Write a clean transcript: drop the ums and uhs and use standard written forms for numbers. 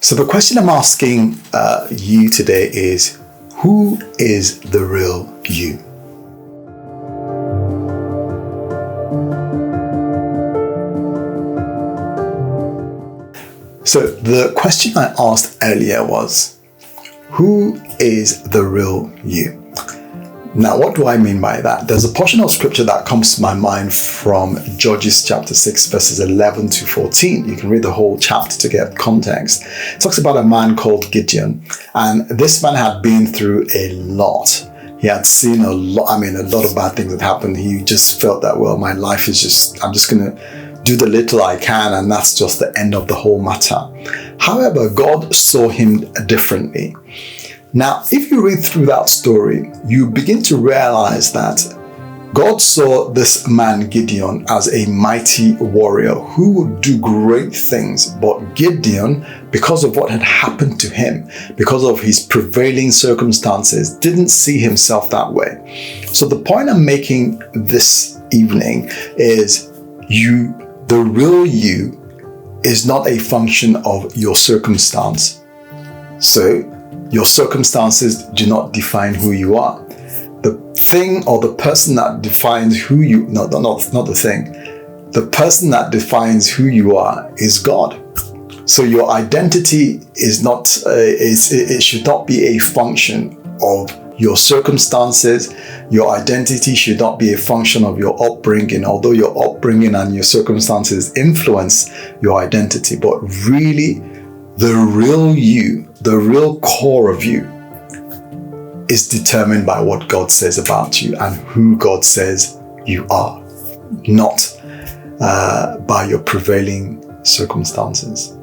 So the question I'm asking you today is, who is the real you? So the question I asked earlier was, who is the real you? Now, what do I mean by that? There's a portion of scripture that comes to my mind from Judges chapter 6, verses 11 to 14. You can read the whole chapter to get context. It talks about a man called Gideon. And this man had been through a lot. He had seen a lot of bad things that happened. He just felt that, well, my life is I'm just going to do the little I can, and that's just the end of the whole matter. However, God saw him differently. Now, if you read through that story, you begin to realize that God saw this man Gideon as a mighty warrior who would do great things. But Gideon, because of what had happened to him, because of his prevailing circumstances, didn't see himself that way. So the point I'm making this evening is the real you is not a function of your circumstance. So your circumstances do not define who you are. The thing or the person that defines who you, not the thing. The person that defines who you are is God. So your identity is not, it should not be a function of your circumstances. Your identity should not be a function of your upbringing, although your upbringing and your circumstances influence your identity. But really, the real you, the real core of you, is determined by what God says about you and who God says you are, not by your prevailing circumstances.